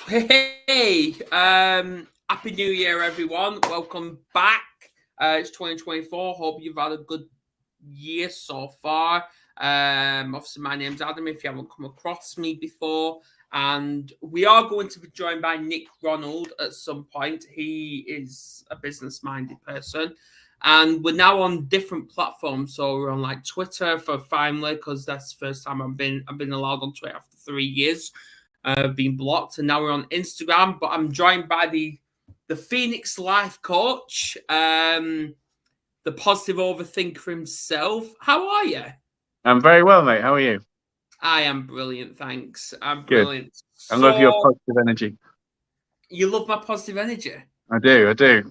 Hey, Happy New Year, everyone. Welcome back. It's 2024. Hope you've had a good year so far. Obviously, my name's Adam, if you haven't come across me before. And we are going to be joined by Nick Ronald at some point. He is a business minded person. And we're now on different platforms. So we're on like Twitter for finally, because that's the first time I've been allowed on Twitter after 3 years. Been blocked, and now we're on Instagram. But I'm joined by the Phoenix Life Coach, the positive overthinker himself. How are you? I'm very well, mate. How are you? I am brilliant, thanks. I'm Good. brilliant. I love your So positive energy. you love my positive energy? I do. I do.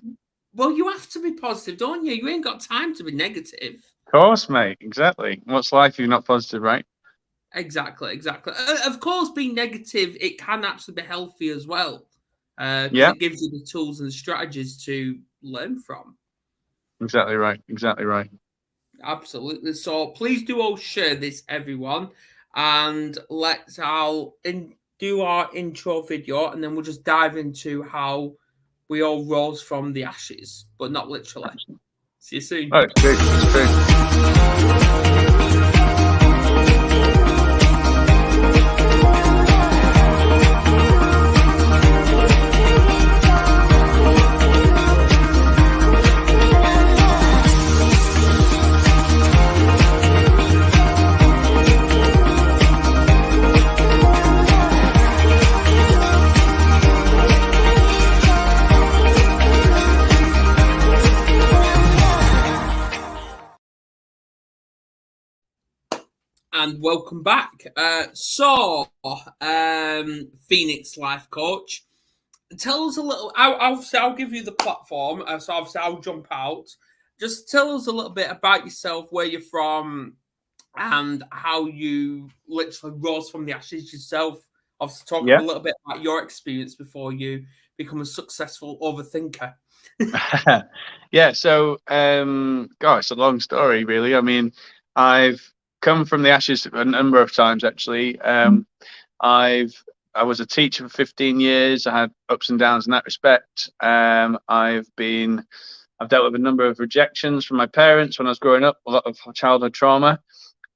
Well, you have to be positive, don't you? You ain't got time to be negative. Of course, mate. Exactly. What's life if you're not positive, right? Exactly. Of course, being negative, it can actually be healthy as well, because Yeah. it gives you the tools and strategies to learn from. Exactly right. Exactly right. Absolutely. So please do all share this, everyone, and do our intro video, and then we'll just dive into how we all rose from the ashes, but not literally. See you soon. Oh, it's true. It's true. And welcome back. Phoenix Life Coach, tell us a little. I'll give you the platform. So obviously, I'll jump out. Just tell us a little bit about yourself, where you're from, and how you literally rose from the ashes yourself. Obviously, talk a Yeah. little bit about your experience before you become a successful overthinker. Yeah. So, God, it's a long story, really. I mean, I've come from the ashes a number of times, actually. I was a teacher for 15 years. I had ups and downs in that respect. I've dealt with a number of rejections from my parents when I was growing up, a lot of childhood trauma.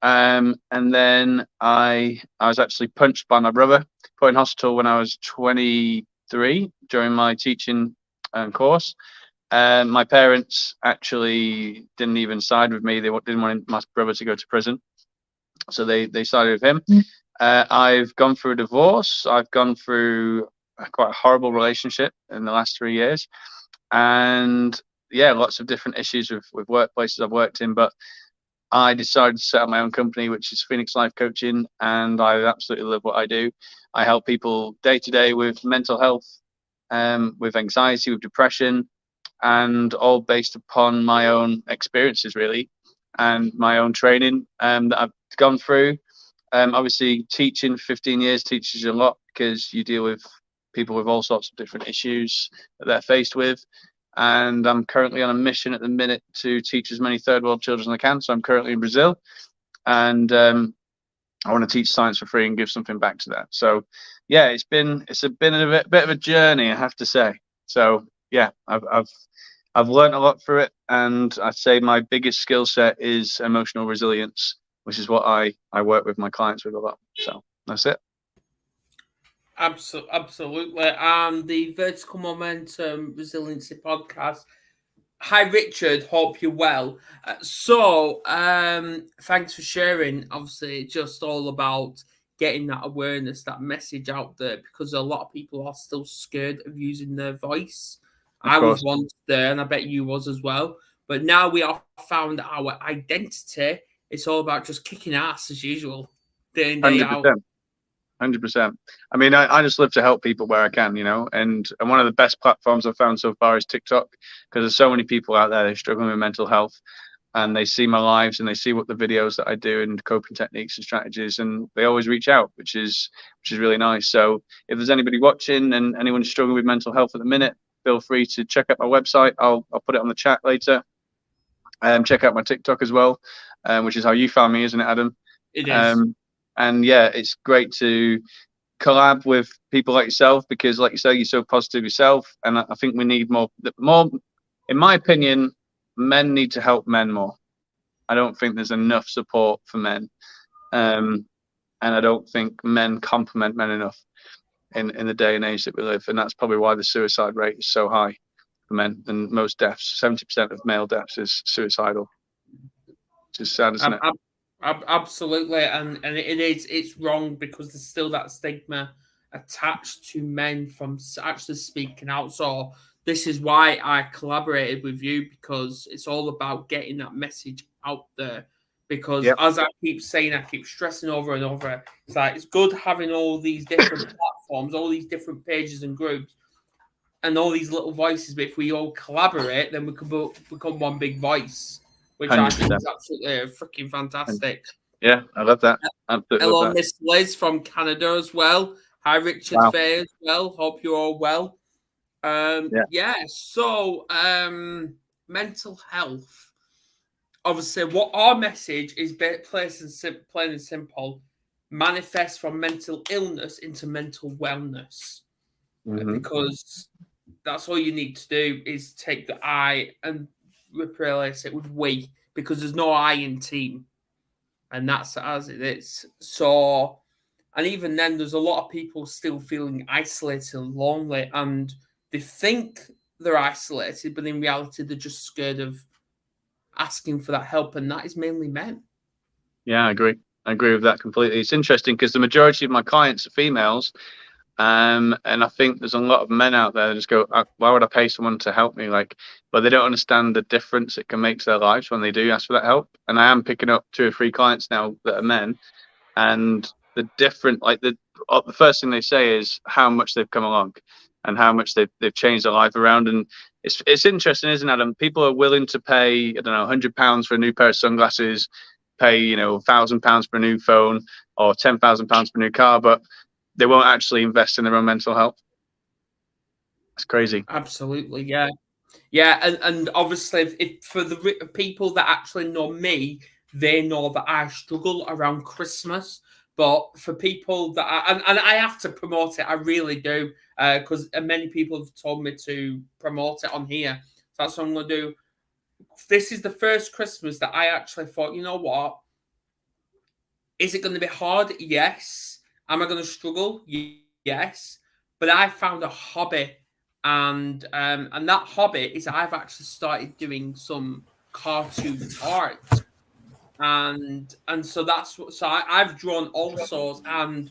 And then I was actually punched by my brother, put in hospital when I was 23 during my teaching course. My parents actually didn't even side with me. They didn't want my brother to go to prison, so they sided with him. I've gone through a divorce. I've gone through quite a horrible relationship in the last 3 years, and yeah, lots of different issues with workplaces I've worked in. But I decided to set up my own company, which is Phoenix Life Coaching, and I absolutely love what I do. I help people day to day with mental health, with anxiety, with depression, and all based upon my own experiences, really, and my own training that I've gone through. Obviously, teaching for 15 years teaches you a lot because you deal with people with all sorts of different issues that they're faced with. And I'm currently on a mission at the minute to teach as many third world children as I can. So I'm currently in Brazil, and I want to teach science for free and give something back to that. So yeah, it's been a bit of a journey, I have to say. So yeah, I've learned a lot through it, and I'd say my biggest skill set is emotional resilience, which is what I work with my clients with a lot. So that's it. Absolutely. And the Vertical Momentum Resiliency podcast. Hi, Richard. Hope you're well. Thanks for sharing. Obviously, it's just all about getting that awareness, that message out there, because a lot of people are still scared of using their voice. Of I was course, once there, and I bet you was as well. But now we have found our identity. It's all about just kicking ass as usual, day in, day out. 100%. 100%. I mean, I just live to help people where I can, and one of the best platforms I've found so far is TikTok, because there's so many people out there that are struggling with mental health, and they see my lives and they see what the videos that I do and coping techniques and strategies, and they always reach out, which is really nice. So if there's anybody watching and anyone struggling with mental health at the minute, feel free to check out my website. I'll put it on the chat later. Check out my TikTok as well, which is how you found me, isn't it, Adam? It is. Um, and yeah, it's great to collab with people like yourself, because like you say, you're so positive yourself, and I think we need more. In my opinion, men need to help men more. I don't think there's enough support for men, and I don't think men compliment men enough in the day and age that we live, and that's probably why the suicide rate is so high for men. And most deaths, 70% of male deaths, is suicidal. Which is sad, isn't it? Absolutely, and it's wrong because there's still that stigma attached to men from actually speaking out. So this is why I collaborated with you, because it's all about getting that message out there. Because as I keep saying, I keep stressing over and over, it's like it's good having all these different platforms, all these different pages and groups, and all these little voices. But if we all collaborate, then we can become one big voice, which 100%. I think is absolutely freaking fantastic. Yeah, I love that. Absolutely. Hello, Miss Liz from Canada as well. Hi, Richard Faye as well. Hope you're all well. So mental health. Obviously, what our message is plain and simple: manifest from mental illness into mental wellness. Because that's all you need to do is take the I and replace it with we, because there's no I in team, and that's as it is. So, and even then, there's a lot of people still feeling isolated and lonely, and they think they're isolated, but in reality, they're just scared of asking for that help, and that is mainly men. Yeah, I agree. I agree with that completely. It's interesting because the majority of my clients are females. And I think there's a lot of men out there that just go, why would I pay someone to help me? But they don't understand the difference it can make to their lives when they do ask for that help. And I am picking up 2 or 3 clients now that are men, and the first thing they say is how much they've come along and how much they've changed their life around. And it's interesting, isn't it, Adam? People are willing to pay, I don't know, £100 for a new pair of sunglasses, pay, £1,000 for a new phone, or £10,000 for a new car, but they won't actually invest in their own mental health. It's crazy. Absolutely, yeah. And obviously, if for the people that actually know me, they know that I struggle around Christmas. But for people that and I have to promote it, I really do, because many people have told me to promote it on here. So that's what I'm going to do. This is the first Christmas that I actually thought, you know what? Is it going to be hard? Yes. Am I going to struggle? Yes. But I found a hobby, and that hobby is I've actually started doing some cartoon art, and so that's what. So I've drawn all sorts, and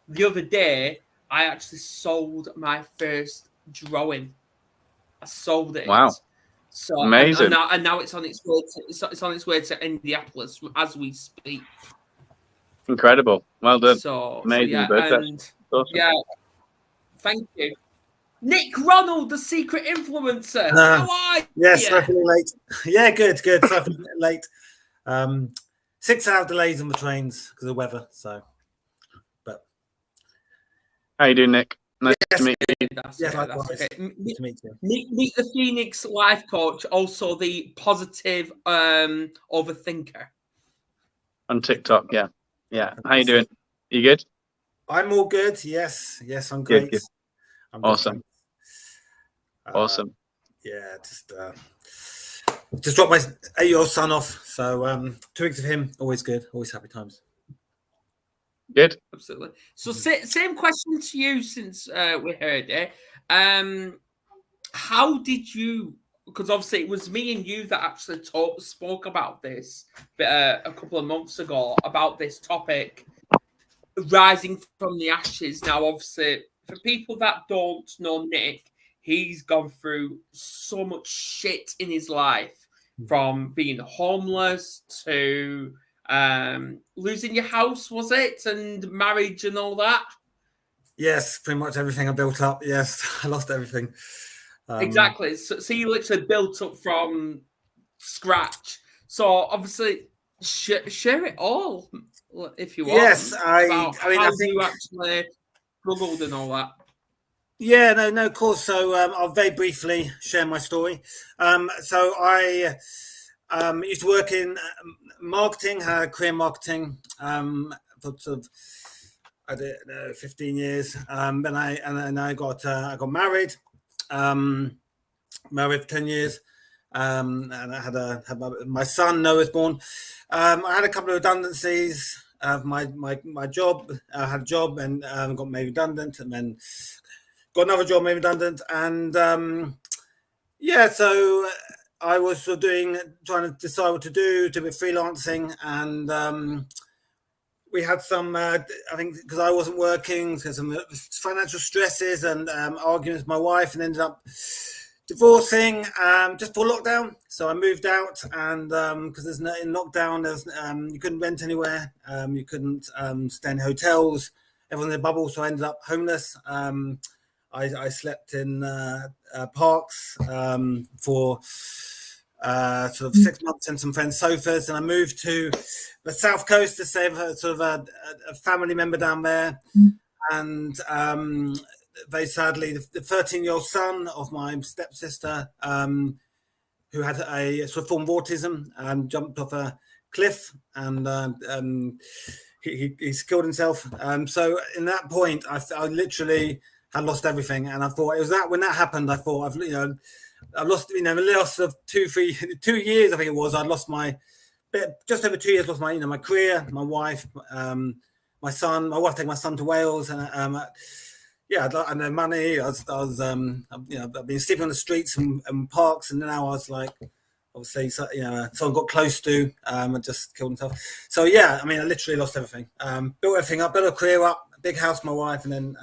the other day I actually sold my first drawing. I sold it. Wow! So amazing. And now it's on its way to it's on its way to Indianapolis as we speak. Incredible. Well done. Amazing. Awesome. Thank you. Nick Ronald, the secret influencer. How are you? Yes, definitely late. Yeah, good. Definitely late. 6-hour delays on the trains because of the weather. So, but how you doing, Nick? Nice to meet you. Nice to meet you. Meet the Phoenix life coach, also the positive overthinker. On TikTok, yeah. How you doing? You good? I'm all good. Yes, I'm great. Good. I'm awesome. Awesome. Yeah, just dropped my 8-year-old son off. So 2 weeks of him, always good, always happy times. Good. Absolutely. So same question to you since we heard it. How did you? Because obviously it was me and you that actually spoke about this a couple of months ago about this topic, rising from the ashes. Now, obviously, for people that don't know Nick, he's gone through so much shit in his life, from being homeless to losing your house, was it, and marriage and all that? Yes, pretty much everything I built up. Yes, I lost everything. Exactly. So you literally built up from scratch. So obviously, share it all if you want. Yes, I mean, how I think you actually struggled and all that. Yeah, no, of course. So I'll very briefly share my story. So I used to work in marketing, career marketing, for sort of I did 15 years. Then I got married. Married for 10 years. And I had my son Noah was born. I had a couple of redundancies of my job. I had a job and got made redundant, and then got another job made redundant, and so I was sort of trying to decide what to do a bit freelancing, and we had some, I think, because I wasn't working, so some financial stresses and arguments with my wife, and ended up divorcing just before lockdown. So I moved out, and because in lockdown, you couldn't rent anywhere, you couldn't stay in hotels, everyone in a bubble. So I ended up homeless. I slept in parks for sort of 6 months in some friends' sofas, and I moved to the south coast to save sort of a family member down there, and very sadly, the 13-year-old son of my stepsister, who had a sort of form of autism, jumped off a cliff, and he's killed himself. So in that point, I literally had lost everything, and I thought it was that when that happened, I thought I've lost, the loss of 2 years. I think it was. I'd lost just over 2 years. Lost my career, my wife, my son. My wife taking my son to Wales, and I had no money. I've been sleeping on the streets and parks, and now I was like, obviously, someone got close to and just killed himself. So I literally lost everything. Built everything up, built a career up, a big house, my wife, and then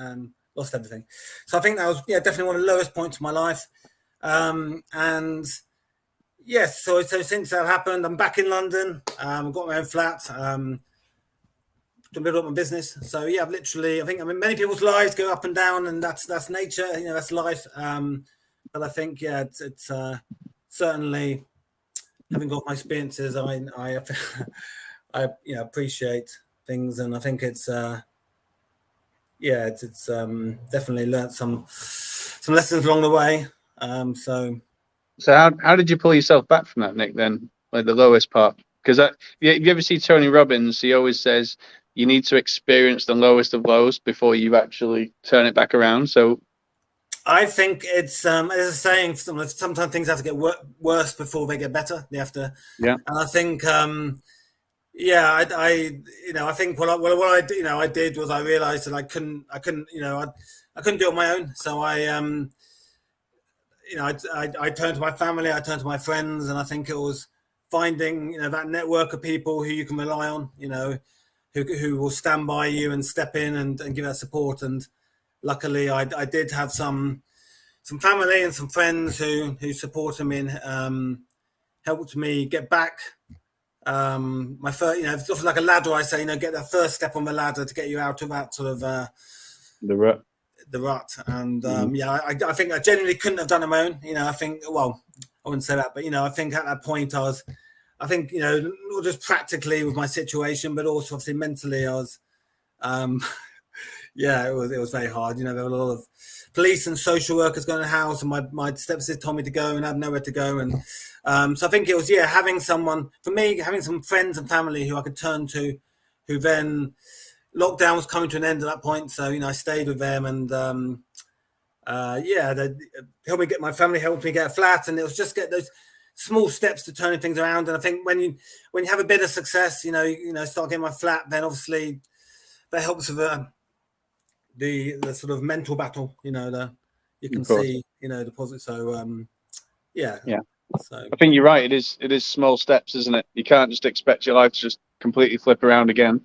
lost everything. So I think that was definitely one of the lowest points of my life. And yes, so since that happened, I'm back in London. Got my own flat. To build up my business. So I think many people's lives go up and down, and that's nature. That's life. But I think it's certainly, having got my experiences, I appreciate things, and I think it's definitely learnt some lessons along the way. So how did you pull yourself back from that, Nick? Then, like the lowest part, because you ever see Tony Robbins? He always says you need to experience the lowest of lows before you actually turn it back around. So I think it's there's a saying, sometimes things have to get worse before they get better. They have to. Yeah. And I think I think what I did was I realized that I couldn't do it on my own. So I turned to my family, I turned to my friends, and I think it was finding that network of people who you can rely on, who will stand by you and step in and give that support. And luckily, I did have some family and some friends who supported me and helped me get back. My first, it's often like a ladder. I say, get that first step on the ladder to get you out of that sort of the rut. And I think I genuinely couldn't have done it on my own. I think, well, I wouldn't say that, but I think at that point I think not just practically with my situation, but also obviously mentally, I was, it was very hard. There were a lot of police and social workers going to the house, and my stepsister told me to go, and I had nowhere to go. And so I think it was having some friends and family who I could turn to, who then lockdown was coming to an end at that point. So I stayed with them, and they helped me get, my family helped me get a flat, and it was just get those small steps to turning things around. And I think when you have a bit of success, start getting my flat, then obviously that helps with the sort of mental battle, you can see, the positive. So So I think you're right. It is small steps, isn't it? You can't just expect your life to just completely flip around again.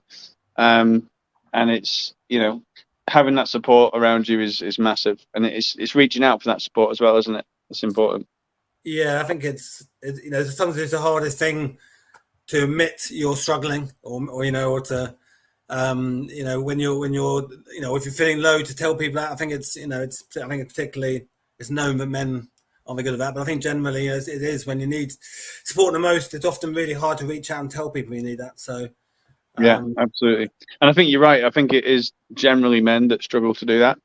And it's, having that support around you is massive, and it's reaching out for that support as well, isn't it? It's important. Yeah, I think it's sometimes it's the hardest thing to admit you're struggling, or to when you're if you're feeling low, to tell people that. I think it's particularly, it's known that men aren't very good at that, but I think generally it is when you need support the most. It's often really hard to reach out and tell people you need that. So yeah, absolutely. And I think you're right. I think it is generally men that struggle to do that.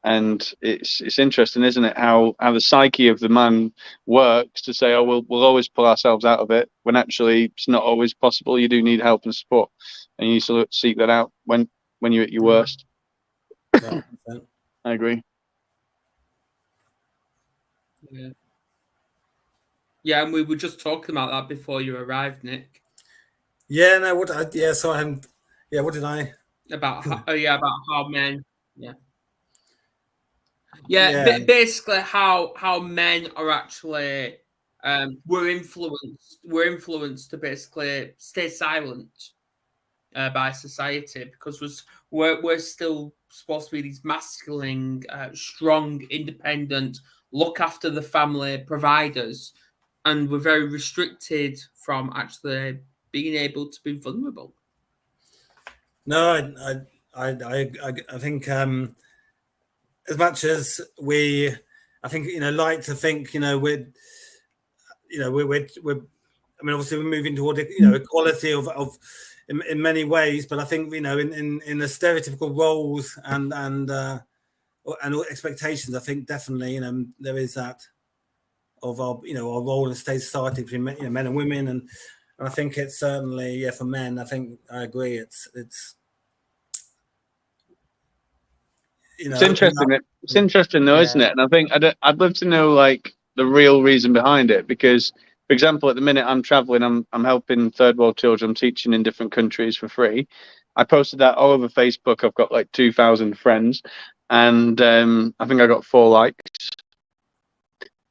And it's interesting, isn't it, how the psyche of the man works to say, oh, we'll always pull ourselves out of it, when actually it's not always possible. You do need help and support. and you need to seek that out when you're at your worst. Yeah. I agree. Yeah, and we were just talking about that before you arrived, Nick. Yeah, no, what I haven't. Yeah, what did I? About how men. Basically how men are actually we're influenced to basically stay silent by society, because we're still supposed to be these masculine, strong, independent, look after the family providers, and we're very restricted from actually being able to be vulnerable. No, I think as much as we, I think, like to think, we're I mean, obviously we're moving toward equality of in many ways, but I think in the stereotypical roles and expectations, I think definitely there is that of our our role in state society between men and women, and I think it's certainly for men. I think I agree. It's it's interesting. It's interesting though, isn't it? And I think I'd love to know like the real reason behind it, because, for example, at the minute I'm traveling, I'm helping third world children. I'm teaching in different countries for free. I posted that all over Facebook. I've got like 2,000 friends, and I think I got 4 likes.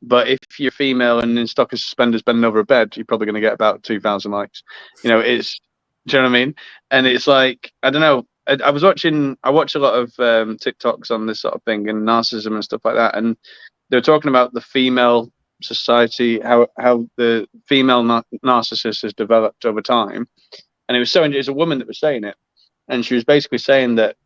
But if you're female and in stock of suspenders bending over a bed, you're probably going to get about 2,000 likes. It's, do you know what I mean? And it's like, I don't know. I watch a lot of TikToks on this sort of thing and narcissism and stuff like that. And they were talking about the female society, how the female narcissist has developed over time. And it's a woman that was saying it. And she was basically saying that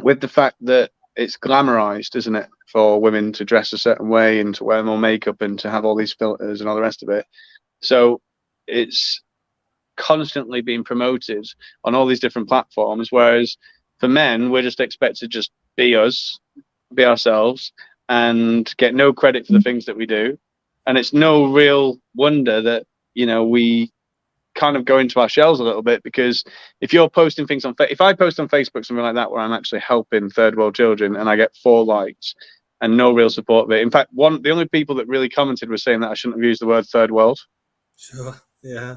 with the fact that it's glamorized, isn't it, for women to dress a certain way and to wear more makeup and to have all these filters and all the rest of it. So it's constantly being promoted on all these different platforms, whereas for men, we're just expected to just be us, be ourselves, and get no credit for the things that we do. And it's no real wonder that we kind of go into our shells a little bit, because if you're posting things if I post on Facebook something like that where I'm actually helping third world children and I get 4 likes and no real support of it. In fact, the only people that really commented were saying that I shouldn't have used the word third world. Sure. Yeah.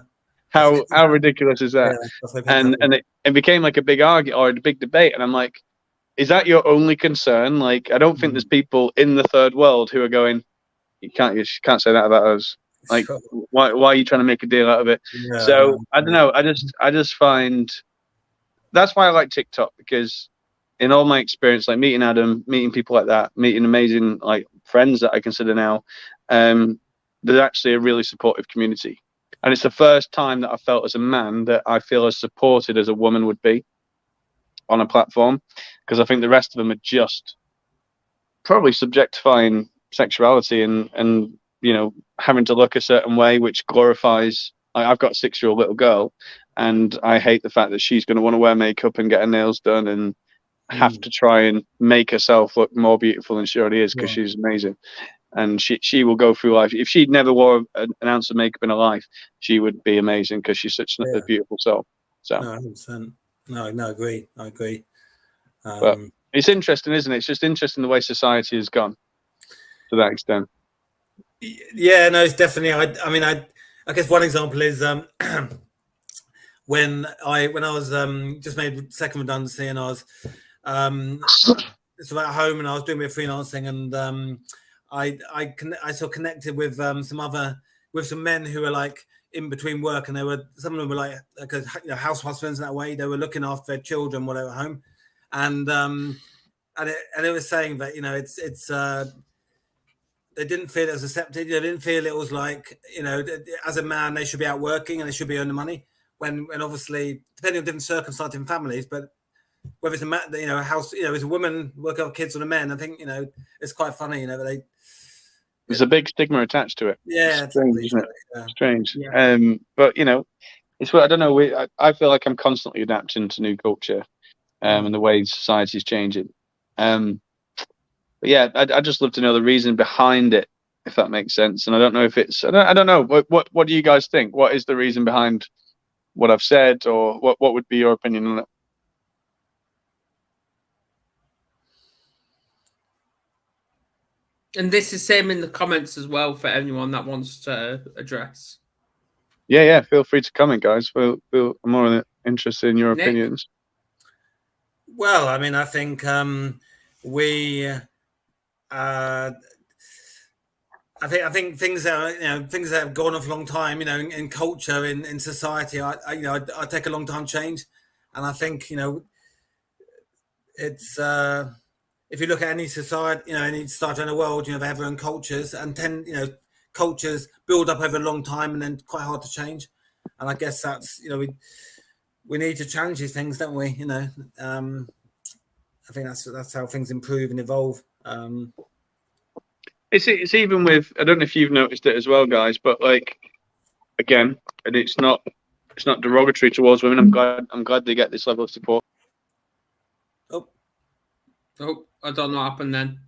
How ridiculous is that? Yeah, and it became like a big argument or a big debate, and I'm like, is that your only concern? Like, I don't think there's people in the third world who are going, you can't say that about us. Like, sure. Why are you trying to make a deal out of it? Yeah, so I don't know. I just find that's why I like TikTok, because in all my experience, like meeting Adam, meeting people like that, meeting amazing like friends that I consider now, there's actually a really supportive community. And it's the first time that I felt as a man that I feel as supported as a woman would be on a platform, because I think the rest of them are just probably subjectifying sexuality and having to look a certain way, which glorifies. I've got a 6-year-old little girl, and I hate the fact that she's going to want to wear makeup and get her nails done and have to try and make herself look more beautiful than she already is, because she's amazing. And she will go through life. If she'd never wore an ounce of makeup in her life, she would be amazing, because she's such a beautiful soul. So no, 100%. No, I agree. But it's interesting, isn't it? It's just interesting the way society has gone to that extent. Yeah, no, it's definitely. I mean, I guess one example is when I was just made second redundancy, and I was it's about home, and I was doing a bit of freelancing, and I sort of connected with some men who were like in between work, and some of them were like house husbands in that way. They were looking after their children while they were home, and it was saying that it's they didn't feel it was accepted. They didn't feel it was like as a man they should be out working and they should be earning money. When obviously depending on different circumstances in families, but whether it's a house, it's a woman working with kids or a man. I think it's quite funny. There's a big stigma attached to it. Yeah, it's strange, isn't it? Yeah. Strange. Yeah. But it's what I don't know. I feel like I'm constantly adapting to new culture, and the way society is changing. But yeah, I'd just love to know the reason behind it, if that makes sense. And I don't know if it's. I don't know. What do you guys think? What is the reason behind what I've said, or what would be your opinion on it? And this is same in the comments as well for anyone that wants to address. Yeah, feel free to comment, guys. I'm more interested in your Nick? opinions. Well, I mean, I think we. I think things that are, things that have gone off a long time, in culture, in society, I take a long time to change, and I think it's if you look at any society, any society in the world, they have their own cultures, and cultures build up over a long time, and then quite hard to change, and I guess that's we need to challenge these things, don't we? I think that's how things improve and evolve. It's even with, I don't know if you've noticed it as well, guys, but like, again, and it's not derogatory towards women. I'm glad they get this level of support. Oh, I don't know what happened then.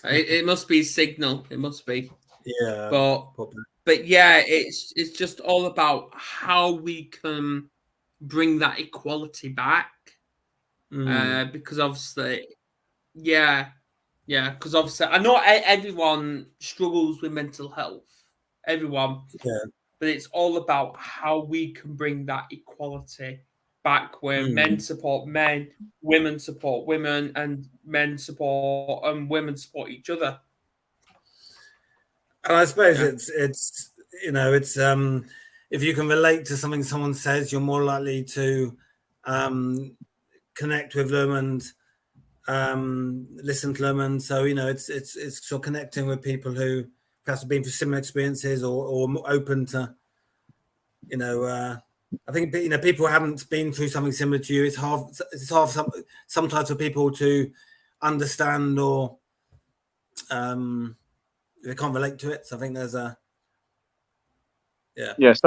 It must be a signal. It must be. Yeah. But yeah, it's just all about how we can bring that equality back. Because obviously, because obviously I know everyone struggles with mental health. Everyone. Yeah. But it's all about how we can bring that equality back, where men support men, women support women, and men support and women support each other. And I suppose it's if you can relate to something someone says, you're more likely to connect with them and listen to them, and so it's sort of connecting with people who perhaps have been through similar experiences or more open to I think people who haven't been through something similar to you, it's hard sometimes for people to understand, or they can't relate to it. So I think there's sorry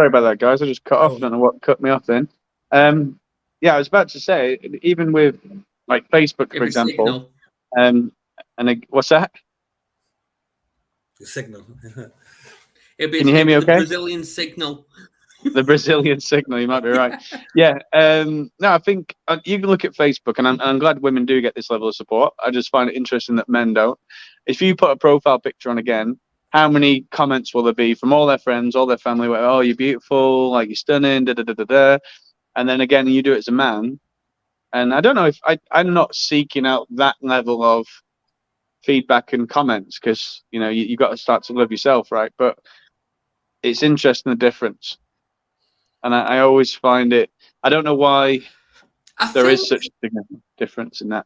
about that, guys. I just cut off. I don't know what cut me off then. I was about to say, even with like Facebook, for example, what's that? The signal. Can you hear me okay? The Brazilian signal. The Brazilian signal, you might be right. Yeah. No, I think you can look at Facebook, and I'm glad women do get this level of support. I just find it interesting that men don't. If you put a profile picture on again, how many comments will there be from all their friends, all their family, where, oh, you're beautiful, like you're stunning, da da da da da. And then again, you do it as a man. And I don't know if I'm not seeking out that level of feedback and comments, because you've got to start to love yourself, right? But it's interesting, the difference. And I always find it, I don't know why there is such a significant difference in that.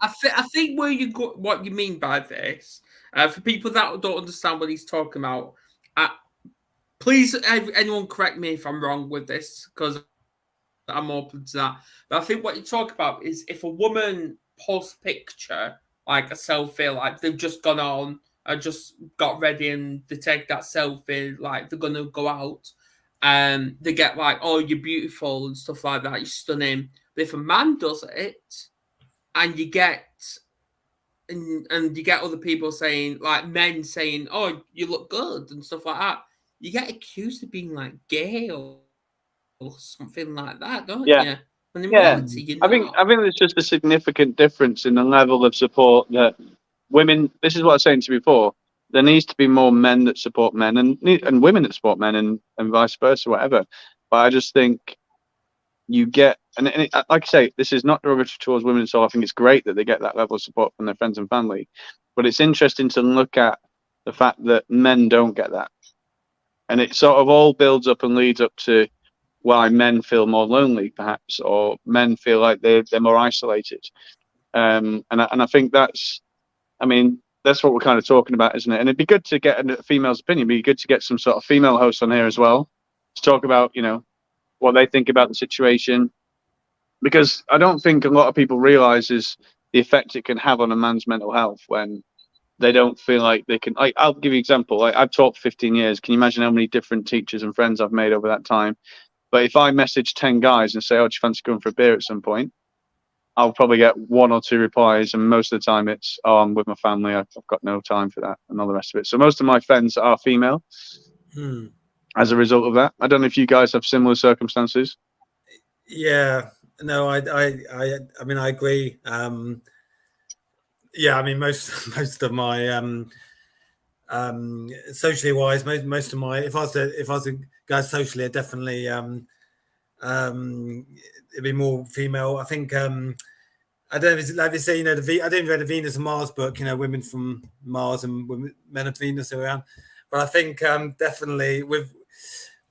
I think where you go, what you mean by this, for people that don't understand what he's talking about, please, anyone correct me if I'm wrong with this, because I'm open to that. But I think what you talk about is if a woman posts a picture, like a selfie, like they've just gone on, I just got ready and they take that selfie, like they're going to go out, and they get like, oh, you're beautiful and stuff like that, you're stunning. But if a man does it, and you get other people saying, like men saying, oh, you look good and stuff like that, you get accused of being like gay or something like that, don't you? When in reality, you're not. I think there's just a significant difference in the level of support that women, this is what I was saying to you before, there needs to be more men that support men and women that support men and vice versa, whatever. But I just think you get, and like I say, this is not derogatory towards women, so I think it's great that they get that level of support from their friends and family. But it's interesting to look at the fact that men don't get that. And it sort of all builds up and leads up to why men feel more lonely, perhaps, or men feel like they're more isolated. And I think that's what we're kind of talking about, isn't it? And it'd be good to get a female's opinion. It'd be good to get some sort of female hosts on here as well to talk about, what they think about the situation. Because I don't think a lot of people realizes the effect it can have on a man's mental health when they don't feel like they can. I'll give you an example. I've taught for 15 years. Can you imagine how many different teachers and friends I've made over that time? But if I message 10 guys and say, oh, do you fancy going for a beer at some point? I'll probably get 1 or 2 replies, and most of the time it's, oh, I'm with my family, I've got no time for that, and all the rest of it. So most of my friends are female. as a result of that. I don't know if you guys have similar circumstances. Yeah, no, I mean, I agree. Yeah, I mean, most of my socially wise, most of my, if I was to go socially, I definitely it'd be more female. I think I don't know if it's like they say, I didn't read the Venus and Mars book, women from Mars and women, men of Venus around, but I think definitely with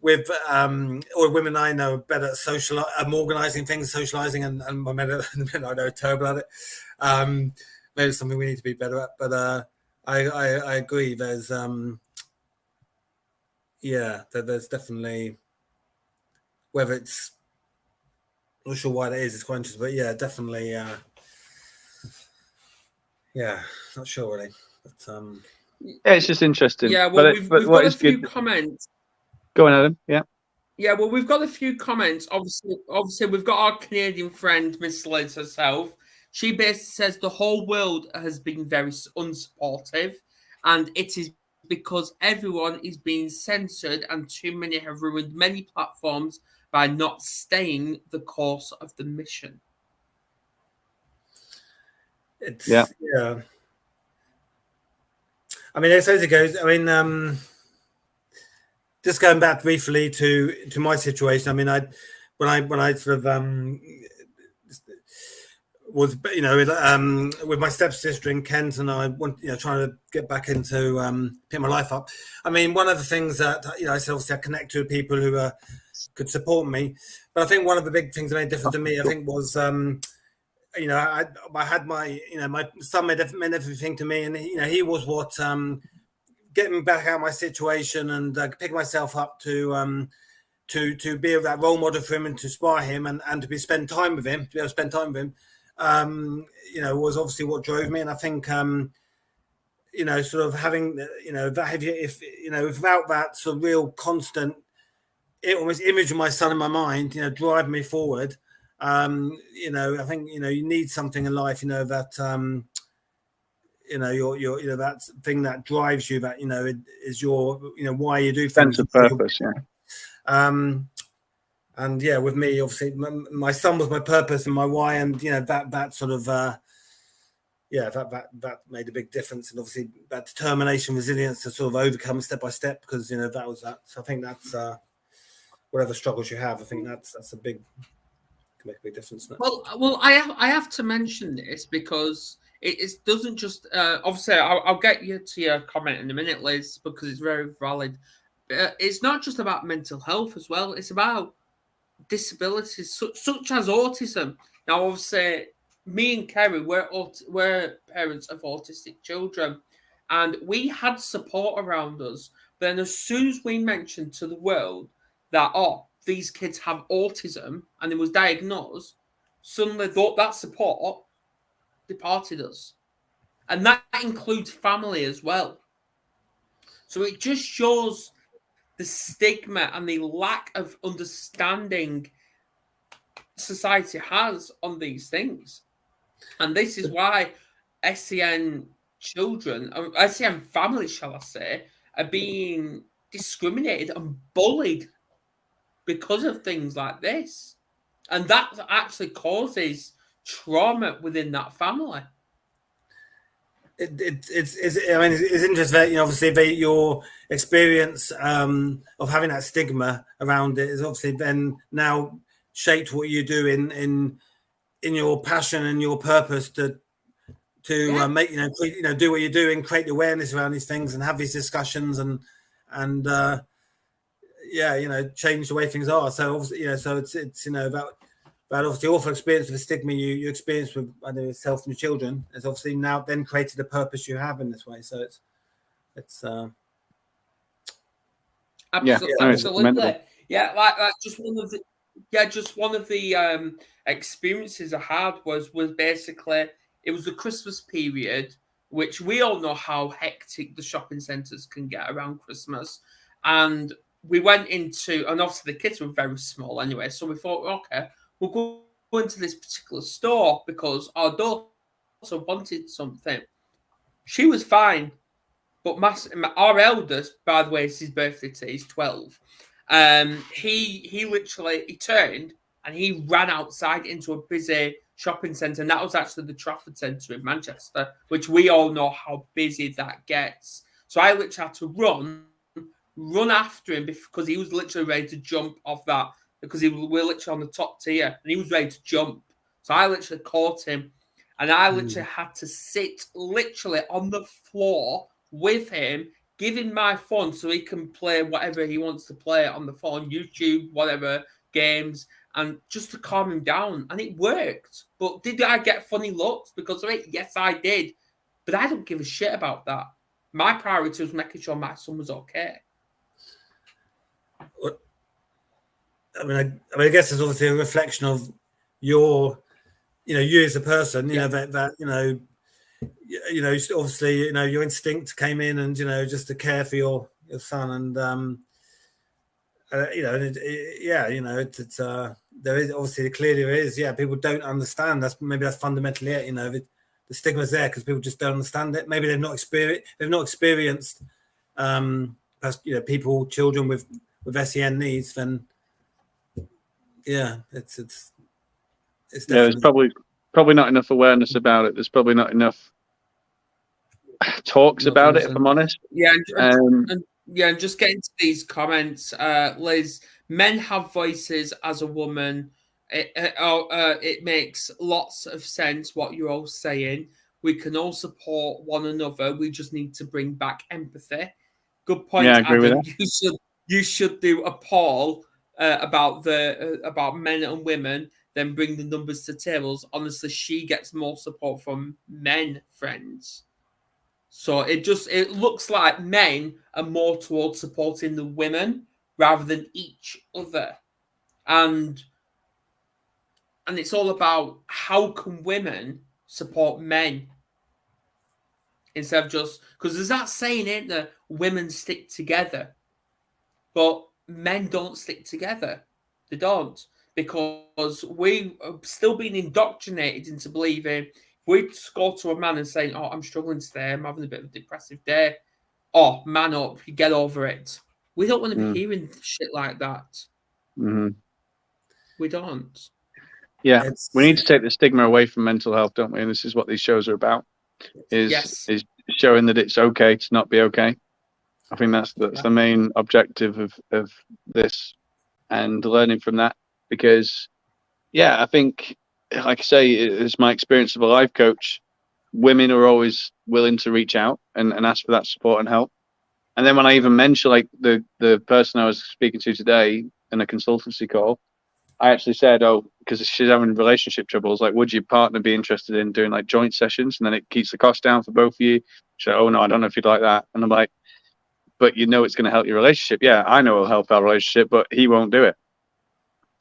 or women I know are better at organizing things, socializing, and men I know are terrible at it. Maybe it's something we need to be better at, but I agree. There's there's definitely, whether it's, not sure why that is, it's quite interesting, but yeah, definitely not sure really, but yeah, it's just interesting. Yeah, well, we've got a few good... comments. Go on, Adam. Yeah. Yeah, well, we've got a few comments. Obviously, we've got our Canadian friend, Miss Liz herself. She basically says the whole world has been very unsupportive, and it is because everyone is being censored, and too many have ruined many platforms by not staying the course of the mission. Yeah. I mean, as it goes, I mean, just going back briefly to my situation. I mean, when I sort of was, with my stepsister in Kent, and I want, trying to get back into pick my life up. I mean, one of the things that I said, obviously I connect to people who could support me, but I think one of the big things that made a difference to me, I think, was I had my my son meant everything to me, and he was what getting me back out of my situation and pick myself up to be that role model for him and to inspire him and to be spend time with him, to be able to spend time with him. Was obviously what drove me, and I think sort of having that, if without that sort of real constant, almost image of my son in my mind, driving me forward. I think you need something in life, that your that thing that drives you, that it is your why you do things. Sense of purpose, yeah. And yeah, with me, obviously, my son was my purpose and my why, and that sort of that made a big difference, and obviously that determination, resilience to sort of overcome step by step, because that was that. So I think that's whatever struggles you have, I think that's a big, can make a big difference. Well, I have to mention this because it doesn't just obviously I'll get you to your comment in a minute, Liz, because it's very valid. It's not just about mental health as well. It's about disabilities such as autism. Now, obviously, me and Kerry, we're parents of autistic children, and we had support around us. But then as soon as we mentioned to the world that, these kids have autism, and it was diagnosed, suddenly that support departed us. And that includes family as well. So it just shows the stigma and the lack of understanding society has on these things. And this is why SEN children, or SEN families, shall I say, are being discriminated and bullied because of things like this. And that actually causes trauma within that family. It's interesting that obviously your experience of having that stigma around it is obviously then now shaped what you do in your passion and your purpose to make do what you're doing, create the awareness around these things, and have these discussions and change the way things are. So obviously so it's about obviously awful experience of the stigma you experience with yourself and your children has obviously now then created the purpose you have in this way. So it's absolutely. Yeah, like just one of the experiences I had was basically, it was the Christmas period, which we all know how hectic the shopping centres can get around Christmas. And we went into, and obviously the kids were very small anyway, so we thought, okay, we'll go into this particular store because our daughter wanted something. She was fine. But our eldest, by the way, it's his birthday today. He's 12. He literally turned and he ran outside into a busy shopping centre, and that was actually the Trafford Centre in Manchester, which we all know how busy that gets. So I literally had to run after him because he was literally ready to jump off that, because we're literally on the top tier and he was ready to jump. So I literally caught him, and I literally had to sit literally on the floor with him, give him my phone so he can play whatever he wants to play on the phone, YouTube, whatever, games, and just to calm him down. And it worked. But did I get funny looks because of it? Yes, I did. But I don't give a shit about that. My priority was making sure my son was okay. I mean, I guess it's obviously a reflection of you as a person, you know, that obviously, your instinct came in and, just to care for your son. And, there is obviously clearly there is, people don't understand. That's fundamentally it, the stigma's there because people just don't understand it. Maybe they've not experienced, children with SEN needs, then, it's there's probably not enough awareness about it. There's probably not enough talks about it, if I'm honest. And just getting to these comments, Liz, men have voices as a woman. It makes lots of sense what you're all saying. We can all support one another. We just need to bring back empathy. Good point, I agree Adam. with that. You should do a poll about men and women, then bring the numbers to tables. Honestly, she gets more support from men friends. So it looks like men are more towards supporting the women rather than each other. And it's all about how can women support men instead of just, because there's that saying, ain't there, women stick together. But men don't stick together. They don't. Because we are still being indoctrinated into believing, if we go to a man and say, oh, I'm struggling today, I'm having a bit of a depressive day, oh, man up, you get over it. We don't want to be hearing shit like that. Mm-hmm. We don't. Yeah, we need to take the stigma away from mental health, don't we? And this is what these shows are about, is showing that it's okay to not be okay. I think that's the main objective of this, and learning from that. Because, I think, like I say, it's my experience of a life coach. Women are always willing to reach out and ask for that support and help. And then when I even mention, like the person I was speaking to today in a consultancy call, I actually said, because she's having relationship troubles, like, would your partner be interested in doing like joint sessions? And then it keeps the cost down for both of you. She said, oh no, I don't know if you'd like that. And I'm like, but it's going to help your relationship. Yeah, I know it'll help our relationship, but he won't do it.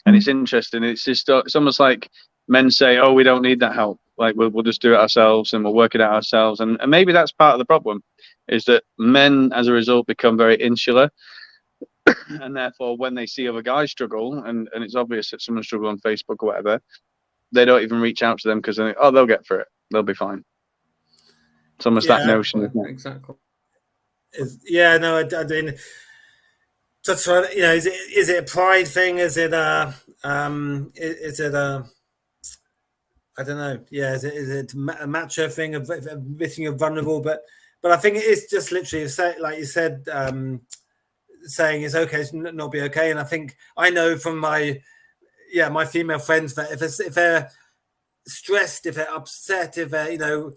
And it's interesting. It's almost like men say, oh, we don't need that help. Like, we'll just do it ourselves and we'll work it out ourselves. And maybe that's part of the problem, is that men, as a result, become very insular. And therefore, when they see other guys struggle, and it's obvious that someone struggles on Facebook or whatever, they don't even reach out to them because they think, oh, they'll get through it. They'll be fine. It's almost that notion. Exactly. I mean, that's right. Is it a pride thing? Is it a I don't know. Yeah, is it a macho thing of admitting you're vulnerable? But I think it's just literally like you said, saying it's okay to not be okay. And I think I know from my female friends that if they're stressed, if they're upset, if they're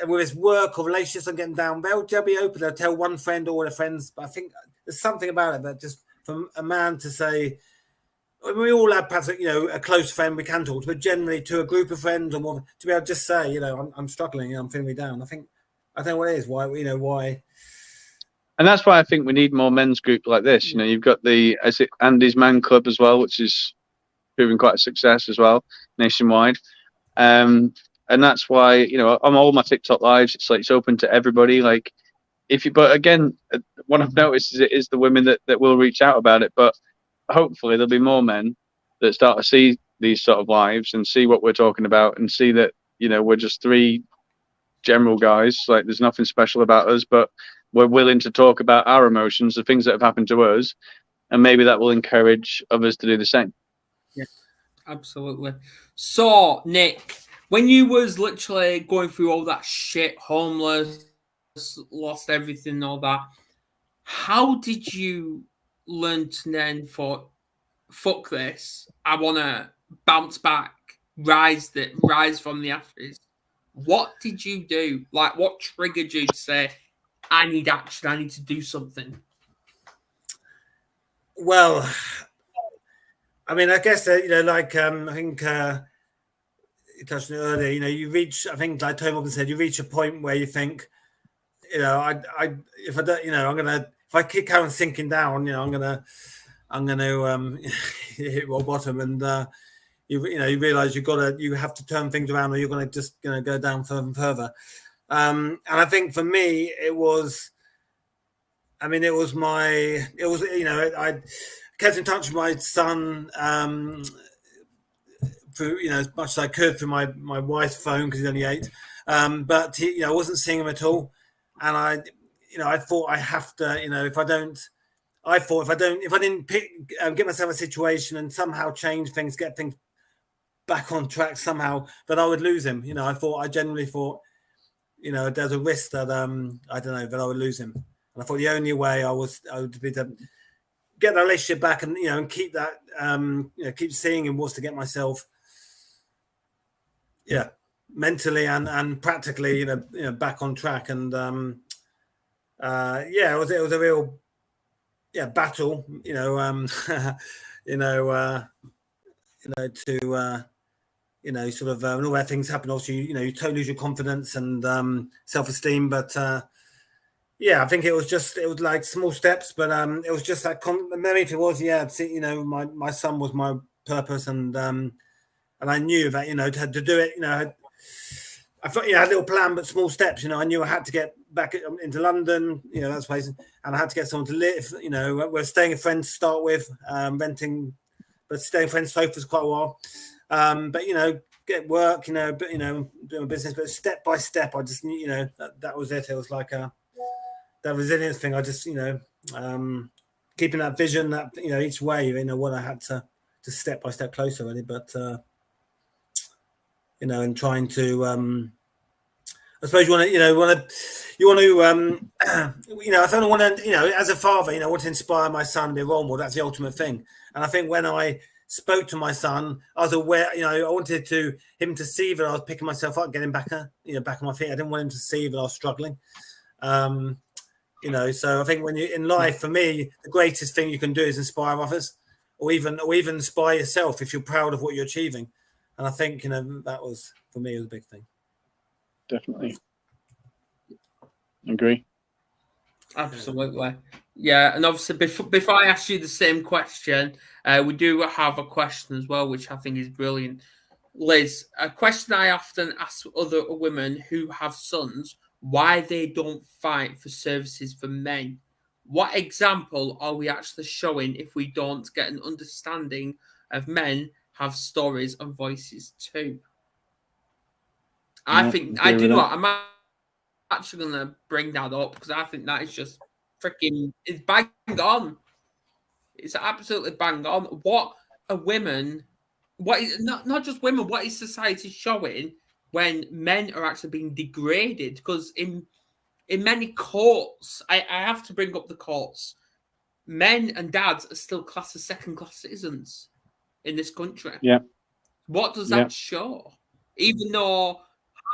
with his work or relationships and getting down, they'll be open. They'll tell one friend or all their friends. But I think there's something about it that just from a man to say, we all have perhaps a close friend we can talk to, but generally to a group of friends or more, to be able to just say, I'm struggling, I'm feeling me down. I don't know what it is. Why. And that's why I think we need more men's groups like this. You've got Andy's Man Club as well, which is proving quite a success as well nationwide. And that's why, on all my TikTok lives, it's open to everybody. Like, but again, what I've noticed is it is the women that will reach out about it. But hopefully there'll be more men that start to see these sort of lives and see what we're talking about and see that, we're just three general guys. Like, there's nothing special about us, but we're willing to talk about our emotions, the things that have happened to us, and maybe that will encourage others to do the same. Yeah, absolutely. So, Nick, when you was literally going through all that shit, homeless, lost everything, all that, how did you learn to then thought, fuck this, I want to bounce back, rise from the ashes? What did you do? Like, what triggered you to say, I need action, I need to do something? Well, I mean, I guess I think you touched on it earlier. You reach. I think, like Tony Robbins said, you reach a point where you think, if I don't, if I keep carrying sinking down, I'm gonna hit rock bottom, and you realize you have to turn things around, or you're gonna just go down further and further. And I think for me, it was I kept in touch with my son through, as much as I could through my wife's phone, because he's only 8. But I wasn't seeing him at all, and I thought I have to, if I didn't get myself a situation and somehow change things, get things back on track somehow, that I would lose him. I genuinely thought, there's a risk that I don't know, that I would lose him. And I thought the only way I would be to get the relationship back, and and keep that keep seeing him, was to get myself mentally and practically back on track. And it was a real battle to sort of when all that things happen, obviously you totally lose your confidence and self-esteem, but I think it was like small steps, but it was just that maybe if it was my son was my purpose, and I knew that had to do it. I thought I had a little plan, but small steps. I knew I had to get back into London, that's place, and I had to get someone to live. We're staying with friends to start with, renting, but staying with friends' sofas quite a while. But get work, doing a business, but step by step, I just knew, that was it. It was like that resilience thing. I just, keeping that vision, that each way, what I had to step by step closer, really. But and trying to, I suppose I don't want to, as a father, I want to inspire my son to be a role model. That's the ultimate thing. And I think when I spoke to my son, I was aware, I wanted him to see that I was picking myself up, getting back, back on my feet. I didn't want him to see that I was struggling. So I think when you in life, for me, the greatest thing you can do is inspire others, or even inspire yourself if you're proud of what you're achieving. And I think that was, for me, it was a big thing. Definitely agree. Absolutely. Yeah, and obviously before I ask you the same question, we do have a question as well, which I think is brilliant. Liz, a question I often ask other women who have sons, why they don't fight for services for men. What example are we actually showing if we don't get an understanding of men have stories and voices too? I think, I do know what, I'm actually going to bring that up, because I think that is just freaking, it's bang on. It's absolutely bang on. What are women, what is, not just women, what is society showing when men are actually being degraded? Because in many courts, I have to bring up the courts, men and dads are still classed as second-class citizens in this country. Yeah. What does that show? Even though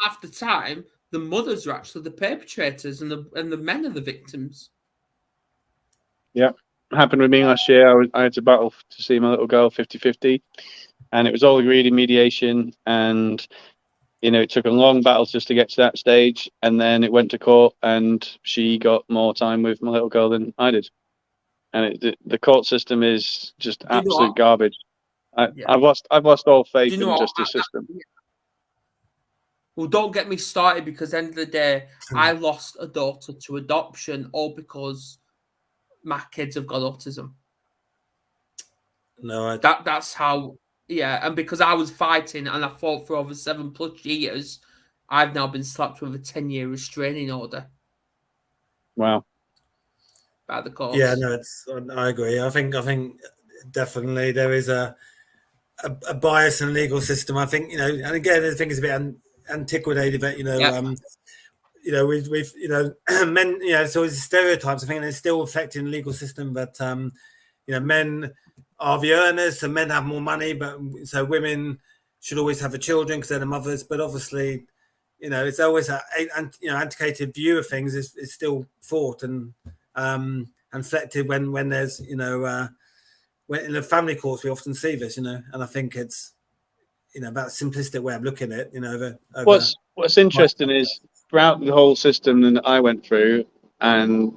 half the time the mothers are actually the perpetrators and the men are the victims. Yeah. It happened with me last year. I had to battle to see my little girl 50-50, and it was all agreed in mediation, and it took a long battle just to get to that stage, and then it went to court, and she got more time with my little girl than I did. And the court system is just absolute garbage. I've lost all faith in the justice system. Well, don't get me started, because at the end of the day, I lost a daughter to adoption, all because my kids have got autism. No, that's how. Yeah, and because I was fighting and I fought for over 7+ years, I've now been slapped with a 10-year restraining order. Wow. by the courts. Yeah, no, I agree. I think definitely there is a bias in the legal system. I think, and again, I think it's a bit antiquated, but we've men, so it's stereotypes. I think it's still affecting the legal system, but men are the earners, so men have more money, but so women should always have the children because they're the mothers. But obviously, it's always antiquated view of things is still thought and reflected when there's when in the family courts we often see this, and I think it's that simplistic way of looking at it. What's interesting is throughout the whole system that I went through, and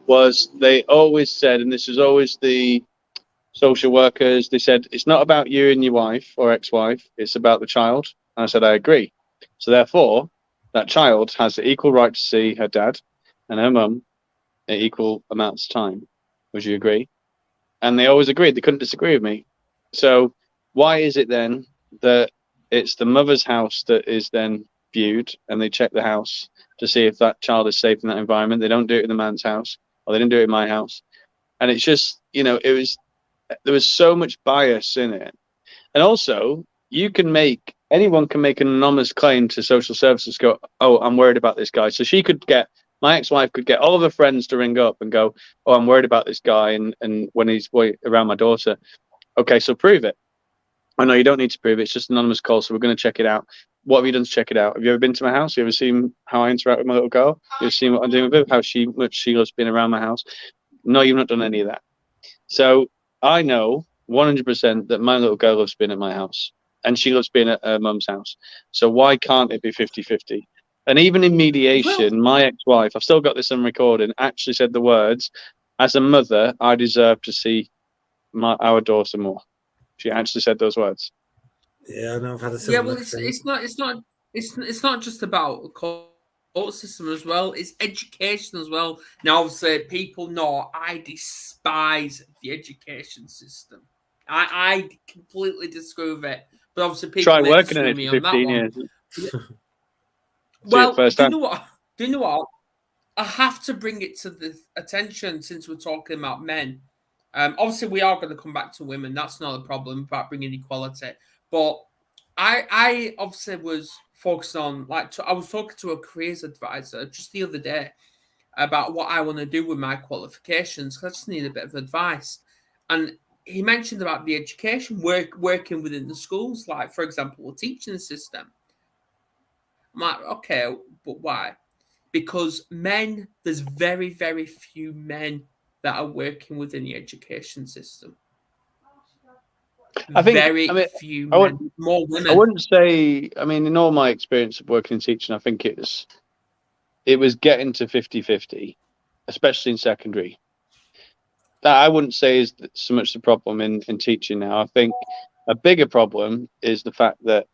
was they always said, and this is always the social workers, they said it's not about you and your wife or ex-wife, it's about the child. And I said I agree. So therefore, that child has the equal right to see her dad and her mum at equal amounts of time. Would you agree? And they always agreed. They couldn't disagree with me. So why is it then that it's the mother's house that is then viewed and they check the house to see if that child is safe in that environment? They don't do it in the man's house, or they didn't do it in my house. And it's just, there was so much bias in it. And also, anyone can make an anonymous claim to social services, go, oh, I'm worried about this guy. So my ex-wife could get all of her friends to ring up and go, oh, I'm worried about this guy. And when he's around my daughter, okay, so prove it. I know you don't need to prove it. It's just an anonymous call. So we're going to check it out. What have you done to check it out? Have you ever been to my house? Have you ever seen how I interact with my little girl? Have you ever seen what I'm doing with her? How much she loves being around my house? No, you've not done any of that. So I know 100% that my little girl loves being at my house and she loves being at her mum's house. So why can't it be 50-50? And even in mediation, my ex-wife, I've still got this on recording, actually said the words, as a mother, I deserve to see our daughter more. She actually said those words. Yeah, I know I've had a similar it's not just about the court system as well, it's education as well. Now, obviously, people know I despise the education system. I completely disagree with it. But obviously, people try working in it for 15 years. Well, do you know what? I have to bring it to the attention since we're talking about men. Obviously, we are going to come back to women. That's not a problem about bringing equality. But I obviously was focused on, I was talking to a careers advisor just the other day about what I want to do with my qualifications, because I just need a bit of advice. And he mentioned about the education working within the schools, like, for example, a teaching system. I'm like, okay, but why? Because there's very, very few men that are working within the education system. I think few men, more women. I wouldn't say, in all my experience of working in teaching, I think it was getting to 50-50, especially in secondary. That I wouldn't say is so much the problem in teaching now. I think a bigger problem is the fact that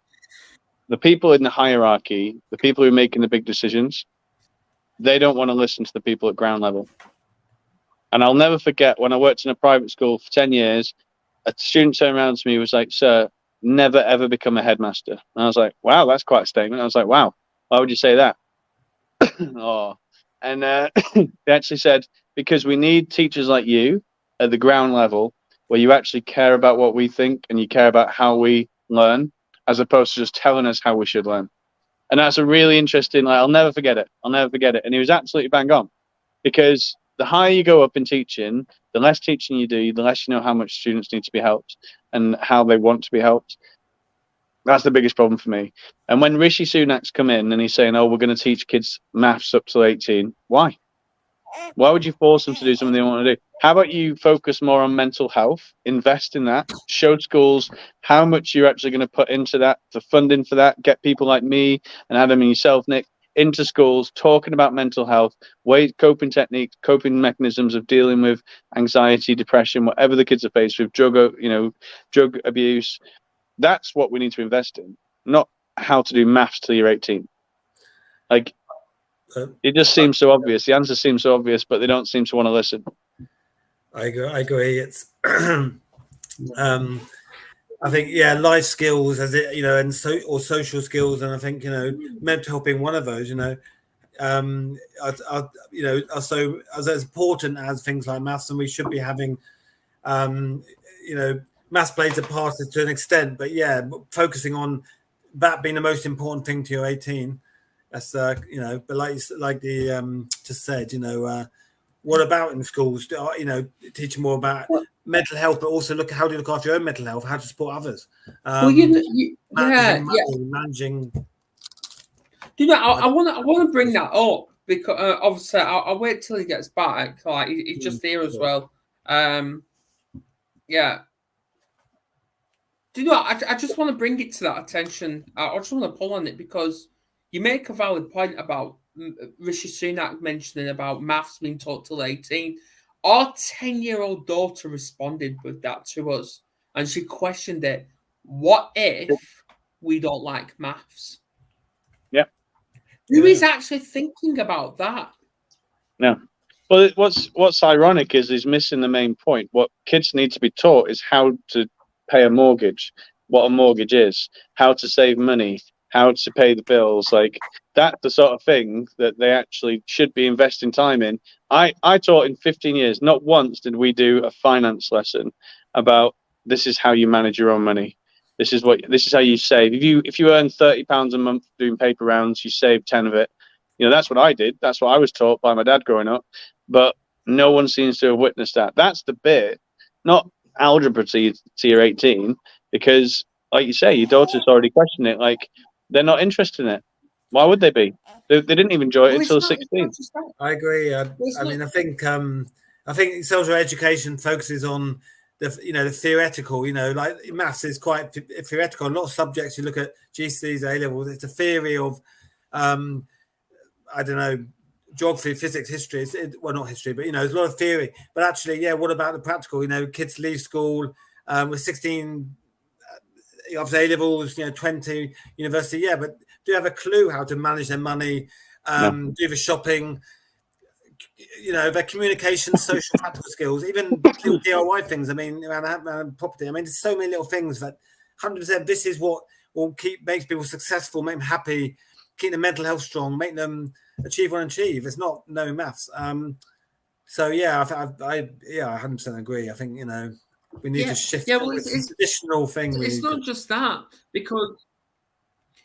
the people in the hierarchy, the people who are making the big decisions, they don't want to listen to the people at ground level. And I'll never forget when I worked in a private school for 10 years, a student turned around to me and was like, sir, never, ever become a headmaster. And I was like, wow, that's quite a statement. I was like, wow, why would you say that? And they actually said, because we need teachers like you at the ground level where you actually care about what we think and you care about how we learn, as opposed to just telling us how we should learn. And that's a really interesting, I'll never forget it. And he was absolutely bang on, because the higher you go up in teaching, the less teaching you do, the less you know how much students need to be helped and how they want to be helped. That's the biggest problem for me. And when Rishi Sunak's come in and he's saying, oh, we're going to teach kids maths up to 18, why? Why would you force them to do something they want to do? How about you focus more on mental health, invest in that, show schools how much you're actually going to put into that, the funding for that, get people like me and Adam and yourself, Nick, into schools talking about mental health, coping techniques, coping mechanisms of dealing with anxiety, depression, whatever the kids are faced with, drug abuse. That's what we need to invest in, not how to do maths till you're 18. It just seems so obvious. The answer seems so obvious, but they don't seem to want to listen. I agree. It's I think, life skills, or social skills, and I think mental health being one of those. are so as important as things like maths, and we should be having, maths plays a part to an extent, but yeah, focusing on that being the most important thing to your 18. That's but like the just said, what about in schools? Teaching more about mental health, but also look at how do you look after your own mental health, how to support others. Managing. I want to bring that up because obviously I'll wait till he gets back. Like he's just here as well. Do you know? I just want to bring it to that attention. I just want to pull on it because you make a valid point about Rishi Sunak mentioning about maths being taught till 18. Our 10-year-old daughter responded with that to us, and she questioned it. What if we don't like maths? Yeah. Who is actually thinking about that? No. Well, what's ironic is he's missing the main point. What kids need to be taught is how to pay a mortgage, what a mortgage is, how to save money, how to pay the bills. Like that's the sort of thing that they actually should be investing time in. I taught in 15 years, not once did we do a finance lesson about this is how you manage your own money. This is how you save. If you earn £30 a month doing paper rounds, you save 10 of it. That's what I did. That's what I was taught by my dad growing up. But no one seems to have witnessed that. That's the bit, not algebra to you're 18, because like you say, your daughter's already questioned it. Like they're not interested in it. Why would they be? They didn't even enjoy it until 16. I agree. I think social education focuses on the theoretical. Like maths is quite theoretical. A lot of subjects you look at GCSEs, A levels. It's a theory of, geography, physics, history. Not history, but there's a lot of theory. But actually, what about the practical? Kids leave school with 16 after A levels, 20 university. Yeah, but do you have a clue how to manage their money? Do the shopping? Their communication, social, practical skills, even little DIY things. Around property. There's so many little things that 100%. This is what makes people successful, make them happy, keep their mental health strong, make them achieve. It's not knowing maths. I 100% agree. I think we need to shift. It's additional thing. It's not just that because.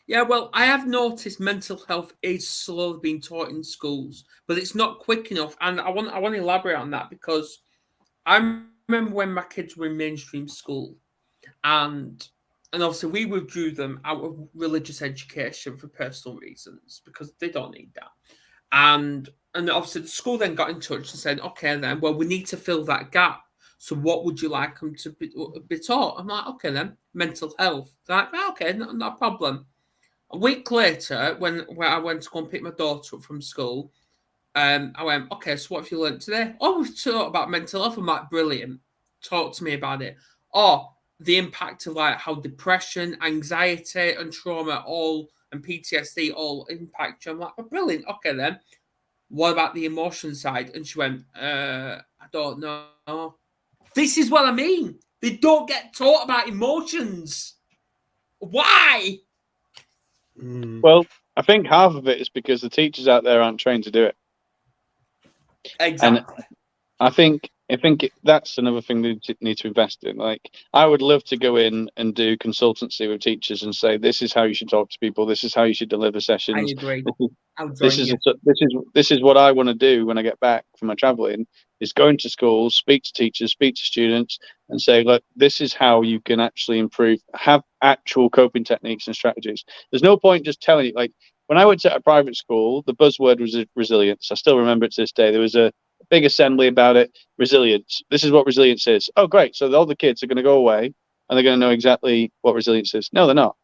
Yeah, well, I have noticed mental health is slowly being taught in schools, but it's not quick enough. And I want to elaborate on that because I remember when my kids were in mainstream school, and obviously we withdrew them out of religious education for personal reasons because they don't need that. And obviously the school then got in touch and said, okay, then, well, we need to fill that gap. So what would you like them to be taught? I'm like, okay, then, mental health. They're like, okay, not a problem. A week later, when I went to go and pick my daughter up from school, I went, okay, so what have you learned today? Oh, we've talked about mental health. I'm like, brilliant. Talk to me about it. Oh, the impact of like how depression, anxiety, and trauma and PTSD all impact you. I'm like, oh, brilliant. Okay, then. What about the emotion side? And she went, I don't know. This is what I mean. They don't get taught about emotions. Why? Well, I think half of it is because the teachers out there aren't trained to do it. Exactly. And I think that's another thing they need to invest in. Like, I would love to go in and do consultancy with teachers and say, this is how you should talk to people. This is how you should deliver sessions. I agree. This is what I want to do when I get back from my traveling, is go into schools, speak to teachers, speak to students, and say, look, this is how you can actually improve, have actual coping techniques and strategies. There's no point just telling you. Like, when I went to a private school, the buzzword was resilience. I still remember it to this day. There was a big assembly about it. Resilience. This is what resilience is. Oh, great. So all the kids are going to go away and they're going to know exactly what resilience is. No, they're not.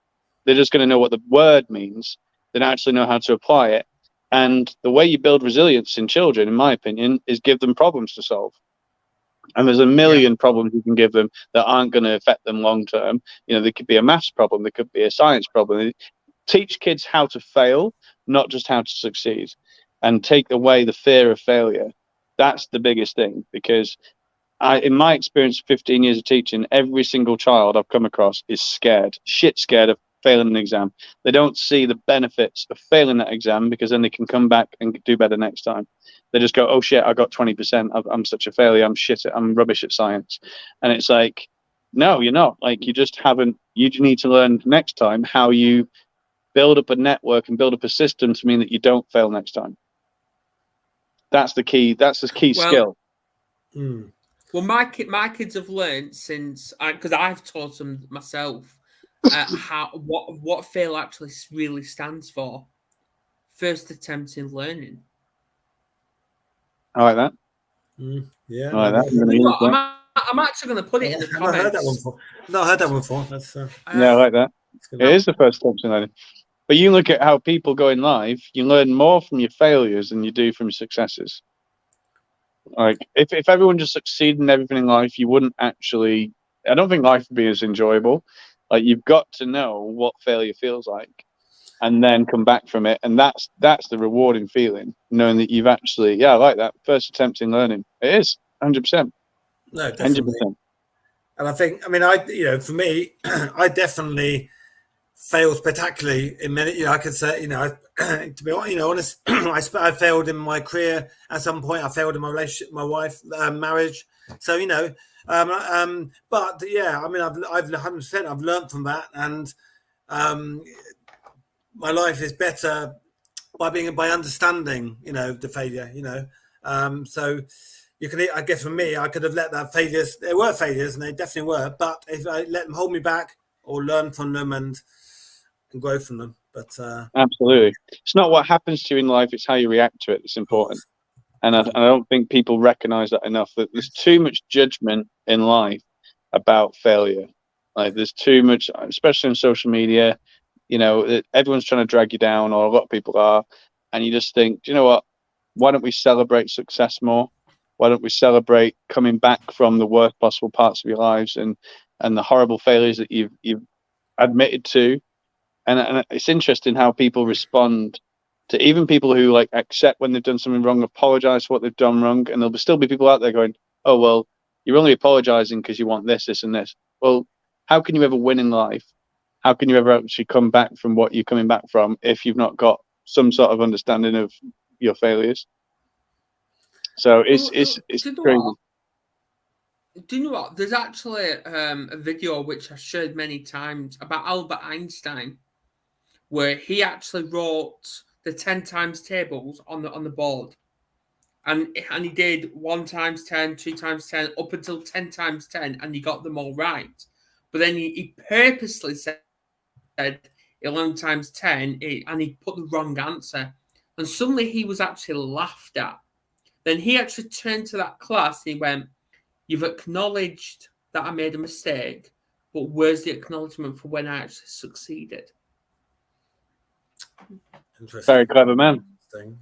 They're just going to know what the word means. They don't actually know how to apply it. And the way you build resilience in children, in my opinion, is give them problems to solve. And there's a million problems you can give them that aren't going to affect them long term. There could be a maths problem. There could be a science problem. Teach kids how to fail, not just how to succeed, and take away the fear of failure. That's the biggest thing, because in my experience, 15 years of teaching, every single child I've come across is scared, shit scared of failing an exam. They don't see the benefits of failing that exam, because then they can come back and do better next time. They just go, oh shit, I got 20%. I'm such a failure. I'm rubbish at science. And it's like, no, you're not. Like, you just need to learn next time how you build up a network and build up a system to mean that you don't fail next time. That's the key. That's the key skill. Well, my kids have learned since, because I've taught them myself, what fail actually really stands for. First attempt in learning. I like that. Yeah. I like that. I'm actually going to put it in the comments. I've heard that one before. No, I heard that one before. That's, yeah, I like that. It is the first attempt in learning. But you look at how people go in life, you learn more from your failures than you do from your successes. Like, if everyone just succeeded in everything in life, you wouldn't actually, I don't think life would be as enjoyable. Like, you've got to know what failure feels like and then come back from it. And that's the rewarding feeling, knowing that you've actually, I like that. First attempt in learning. It is 100%. No, definitely. 100%. And I think, for me, I definitely failed spectacularly in many. I could say, to be honest, I failed in my career at some point. I failed in my relationship, my wife, marriage. So but yeah, I've 100%. I've learned from that, and my life is better by understanding, the failure. So. You can, I guess, for me, I could have let that failures. There were failures, and they definitely were. But if I let them hold me back, or learn from them and grow from them, but absolutely, it's not what happens to you in life; it's how you react to it that's important. And I don't think people recognise that enough. That there's too much judgment in life about failure. Like, there's too much, especially on social media. Everyone's trying to drag you down, or a lot of people are, and you just think, do you know what? Why don't we celebrate success more? Why don't we celebrate coming back from the worst possible parts of your lives and the horrible failures that you've admitted to? And it's interesting how people respond to even people who like accept when they've done something wrong, apologize for what they've done wrong, and there'll still be people out there going, "Oh well, you're only apologizing because you want this, and this." Well, how can you ever win in life? How can you ever actually come back from what you're coming back from if you've not got some sort of understanding of your failures? So it's crazy. Do you know what? There's actually a video which I shared many times about Albert Einstein, where he actually wrote the 10 times tables on the board, and he did 1 times 10, 2 times 10, up until 10 times 10, and he got them all right. But then he purposely said 11 times 10, and he put the wrong answer, and suddenly he was actually laughed at. Then he actually turned to that class and he went, "You've acknowledged that I made a mistake, but where's the acknowledgement for when I actually succeeded?" Interesting. Very clever man.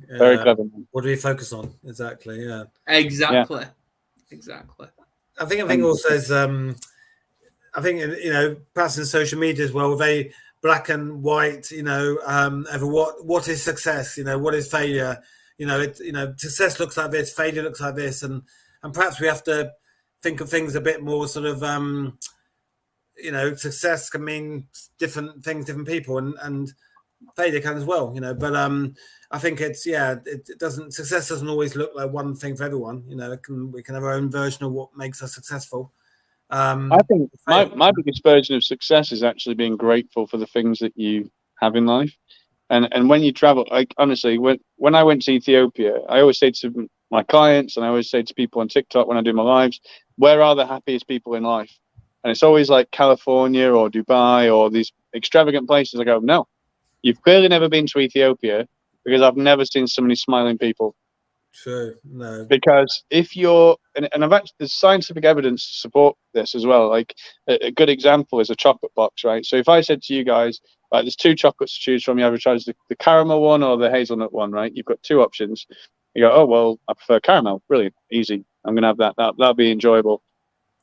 Very clever man. What do we focus on? Exactly, yeah. Exactly. Yeah. Exactly. I think also is, perhaps in social media as well, very black and white, over what is success, what is failure. Success looks like this, failure looks like this, and perhaps we have to think of things a bit more sort of, success can mean different things, different people, and failure can as well, But I think success doesn't always look like one thing for everyone. We can have our own version of what makes us successful. I think my biggest version of success is actually being grateful for the things that you have in life. And when you travel, like honestly, when I went to Ethiopia, I always say to my clients, and I always say to people on TikTok when I do my lives, where are the happiest people in life? And it's always like California or Dubai or these extravagant places. I go, no, you've clearly never been to Ethiopia, because I've never seen so many smiling people. Sure, no. Because if you're, and I've actually, there's scientific evidence to support this as well. Like a good example is a chocolate box, right? So if I said to you guys, right, there's 2 chocolates to choose from, you either try the caramel one or the hazelnut one, right? You've got 2 options. You go, oh, well, I prefer caramel. Brilliant, easy. I'm going to have that. That'll be enjoyable.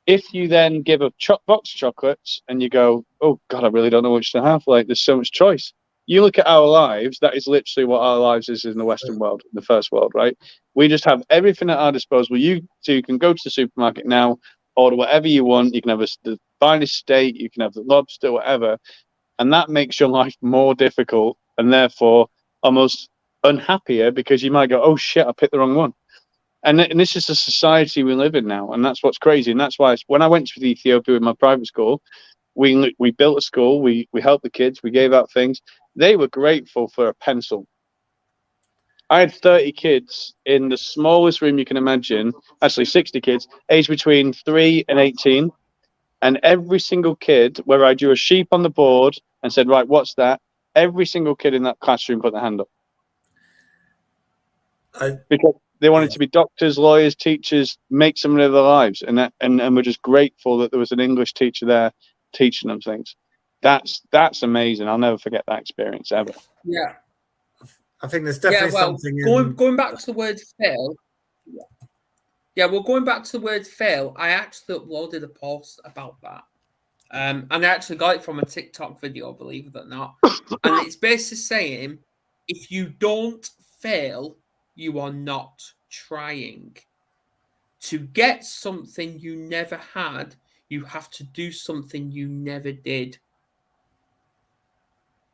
If you then give a box of chocolates and you go, oh, God, I really don't know which to have. Like, there's so much choice. You look at our lives, that is literally what our lives is in the Western world, in the first world, right? We just have everything at our disposal. You can go to the supermarket now, order whatever you want. You can have the finest steak, you can have the lobster, whatever. And that makes your life more difficult and therefore almost unhappier, because you might go, oh shit, I picked the wrong one. And this is the society we live in now. And that's what's crazy. And that's why when I went to Ethiopia with my private school, we built a school, we helped the kids, we gave out things. They were grateful for a pencil. I had 30 kids in the smallest room you can imagine, actually 60 kids, aged between 3 and 18. And every single kid, where I drew a sheep on the board and said, right, what's that? Every single kid in that classroom put their hand up. Because they wanted to be doctors, lawyers, teachers, make something of their lives. And we're just grateful that there was an English teacher there teaching them things. That's amazing. I'll never forget that experience ever. Yeah. I think there's definitely something going back to the word fail. Yeah, well, going back to the word fail, I actually uploaded a post about that. And I actually got it from a TikTok video, believe it or not. And it's basically saying, if you don't fail, you are not trying. To get something you never had, you have to do something you never did.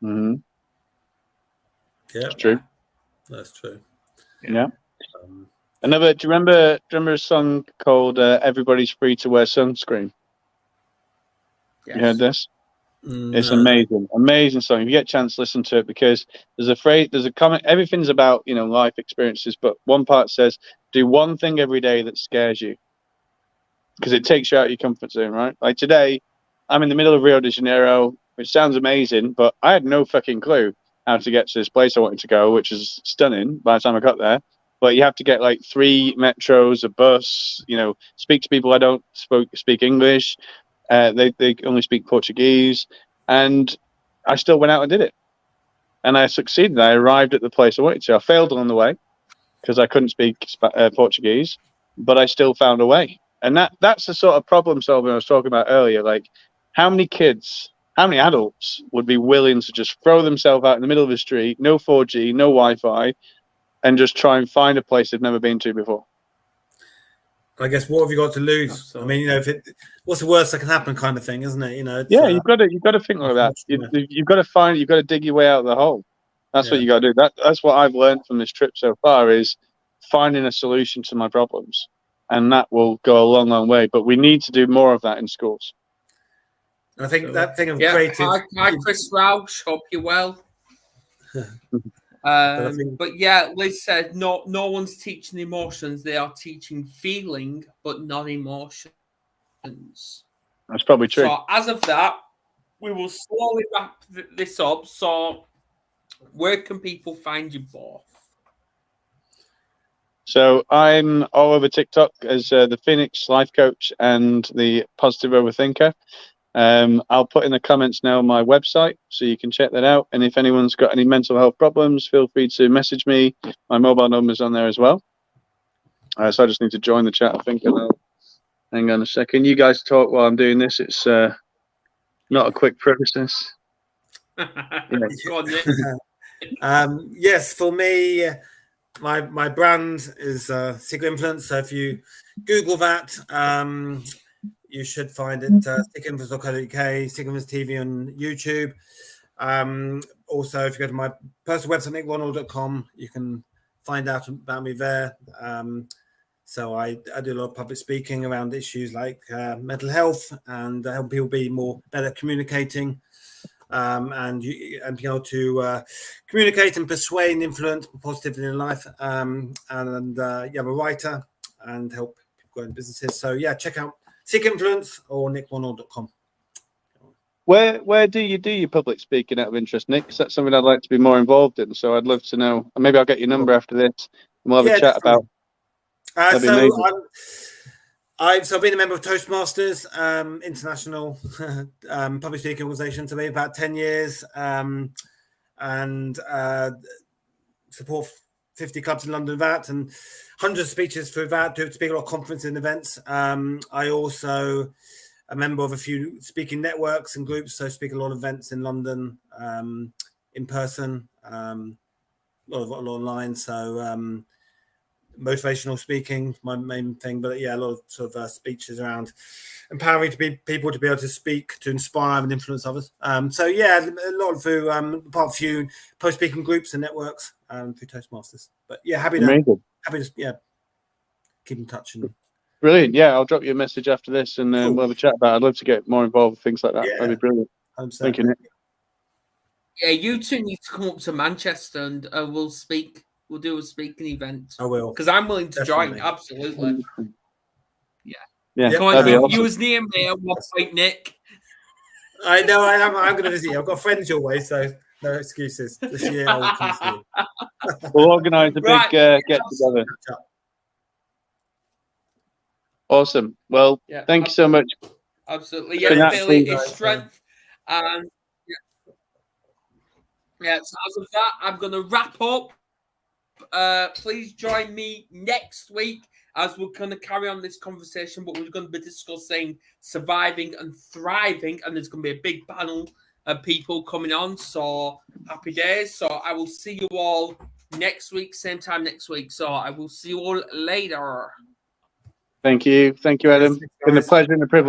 Mm-hmm. Yeah, that's true. That's true. Yeah. Do you remember a song called "Everybody's Free to Wear Sunscreen"? Yes. You heard this? It's amazing song. If you get a chance, listen to it, because there's a comment. Everything's about life experiences, but one part says, "Do one thing every day that scares you," because it takes you out of your comfort zone, right? Like today, I'm in the middle of Rio de Janeiro, which sounds amazing, but I had no fucking clue how to get to this place I wanted to go, which is stunning by the time I got there. But you have to get like 3 metros, a bus, speak to people I don't speak English. They only speak Portuguese. And I still went out and did it. And I succeeded. I arrived at the place I wanted to. I failed along the way because I couldn't speak Portuguese, but I still found a way. And that's the sort of problem solving I was talking about earlier. Like, how many adults would be willing to just throw themselves out in the middle of the street, no 4G, no Wi-Fi, and just try and find a place they've never been to before? I guess, what have you got to lose? Absolutely. I mean, what's the worst that can happen, kind of thing, isn't it? You've got to think like that. You've got to dig your way out of the hole. That's what you got to do. That's what I've learned from this trip so far, is finding a solution to my problems, and that will go a long, long way. But we need to do more of that in schools. And I think that thing of creative. Hi, Chris Roush. Hope you're well. But yeah, Liz said no one's teaching emotions, they are teaching feeling but not emotions. That's probably true. So as of that, we will slowly wrap this up. So where can people find you both? So I'm all over TikTok as the Phoenix Life Coach and the Positive Overthinker. I'll put in the comments now my website, so you can check that out. And if anyone's got any mental health problems, feel free to message me. My mobile number's on there as well. So I just need to join the chat, I think. Hang on a second. You guys talk while I'm doing this. It's not a quick process. Yes, for me, my brand is Secret Influence. So if you Google that, you should find it, secretinfluence.co.uk, Secret Influence TV on YouTube. Also, if you go to my personal website, nickronald.com, you can find out about me there. So I do a lot of public speaking around issues like mental health, and help people be better communicating, and being able to communicate and persuade and influence positively in life. I'm a writer and help people grow in businesses. So check out Secret Influence or nickronald.com. Where do you do your public speaking out of interest, Nick? Because that's something I'd like to be more involved in. So I'd love to know. And maybe I'll get your number after this, and we'll have a chat about. I've been a member of Toastmasters, international public speaking organisation, to me about 10 years, and support 50 clubs in London, that, and hundreds of speeches through that, to speak a lot of conferences and events. I also a member of a few speaking networks and groups, so speak a lot of events in London, in person, a lot online. So motivational speaking, my main thing. But yeah, a lot of sort of speeches around empowering people to be able to speak, to inspire and influence others. So yeah, a lot through part of a few post-speaking groups and networks through Toastmasters. But yeah, happy to keep in touch. And brilliant. Yeah, I'll drop you a message after this, and Cool. we'll have a chat about it. I'd love to get more involved with things like that. Yeah. That'd be brilliant. 100%. Thank you, Nick. Yeah, you two need to come up to Manchester and we'll speak. We'll do a speaking event. I will, because I'm willing to Definitely. join. Absolutely. Yeah, Come on, that'd be you awesome. was near me at one point, Nick. I know. I'm going to visit you. I've got friends your way, so no excuses. This year I will come to you. We'll organise a big Right. get together. Awesome. Well, Yeah, thank you so much. Absolutely. Been Yeah, Billy absolute- is strength. And yeah, so as of that, I'm going to wrap up. Please join me next week as we're going to carry on this conversation, but we're going to be discussing surviving and thriving, and there's going to be a big panel of people coming on, so happy days. So I will see you all next week, same time next week. So I will see you all later. Thank you, Adam. It's been a pleasure and a privilege.